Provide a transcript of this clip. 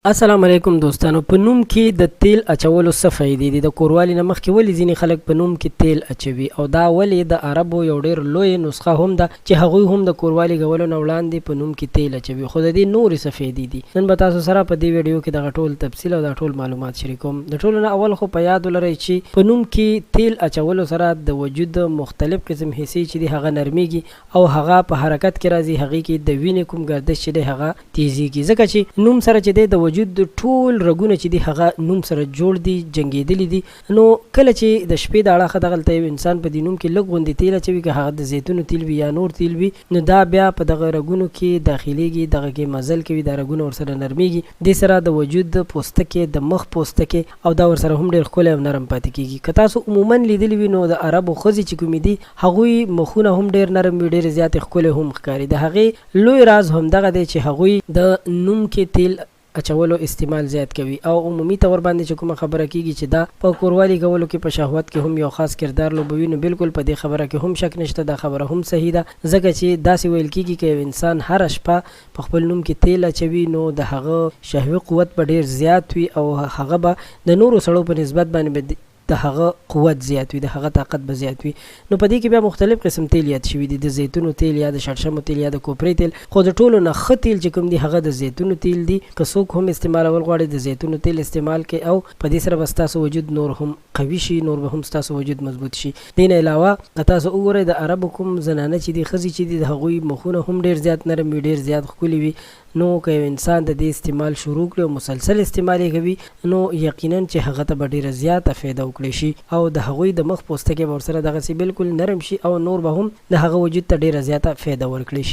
السلام علیکم دوستانو. په نوم کې د تیل اچولو څه فایدې دي؟ د کوروالي نه مخکې ولې ځینې خلک په نوم کې تیل اچوي، او دا ولې د عربو یو ډېر لوی نسخه هم ده چې هغوی هم د کوروالي کولو نه وړاندې په نوم کې تیل اچوي. خو د دې نورې څه فایدې دي نن به تاسو سره په دې ویډیو کې دغه ټول تفصیل او دا ټول معلومات شریکوم. د ټولو نه اول خو په یاد ولرئ چې په نوم کې تیل اچولو سره د وجود مختلف قسم حصې چې دي هغه نرمیږي او هغه په حرکت کې راځي، هغې کې د وینې کوم گردش چې دی هغه تیزیږي، ځکه چې نوم سره چې دی د وجود ټول رګونه چې دي هغه نوم سره جوړ دي، جنګېدلي دي. نو کله چې د شپې د اړخه دغلته یو انسان په دې نوم کې لږ غوندې تیل اچوي، که هغه د زیتونو تیل وي یا نور تیل وي، نو دا بیا په دغه رګونو کې داخليږي، دغه کې مزل کوي، دا رګونه ورسره نرمیږي، دې سره د وجود د پوستکي د مخ پوستکي او دا ورسره هم ډېر ښکلی او نرم پاتې کېږي. که تاسو عموما لیدلي وي نو د عربو ښځې چې کومې دي هغوی مخونه هم ډېر نرم وي، ډېرې زیاتې ښکلې هم ښکاري. د هغې لوی راز همدغه دی چې هغوی د نوم کې تیل اچولو استعمال زیات کوي، او عمومي طور باندې چې کومه خبره کیږي چې دا په کوروالي کولو کې په شهوت کې هم یو خاص کردار لوبوي، نو بالکل په دې خبره کې هم شک نشته، دا خبره هم صحیح ده، ځکه چې داسې ویل کیږي که یو انسان هره شپه په خپل نوم کې تیل اچوي نو د هغه شهوي قوت به ډېر زیات وي، او هغه به د نورو سړو په نسبت باندې د هغه قوت زیات وي، د هغه طاقت به زیات وي. نو په دې کې بیا مختلف قسم تیل یاد شوي دي، د زیتونو تیل یا د شړشمو تیل یا د کوپرې تیل، خو د ټولو نه ښه تیل چې کوم دي هغه د زیتونو تیل دي. که څوک هم استعمالول غواړي د زیتونو تیل استعمال کوي، او په دې سره به ستاسو وجود نور هم قوي شي، نور به هم ستاسو وجود مضبوط شي. دې نه علاوه تاسو وګورئ د عربو کوم زنانه چې دي، ښځې چې دي، د هغوی مخونه هم ډېر زیات نرم وي، ډېر زیات ښکلي وي. نو که یو انسان د دې استعمال شروع کړي او مسلسل استعمال یې کوي، نو یقینا چې هغه ته به ډېره زیاته فایده وکړي شي، او د هغوی د مخ پوستکي به ورسره دغسې بالکل نرم شي، او نور به هم د هغه وجود ته ډېره زیاته فایده ورکړي شي.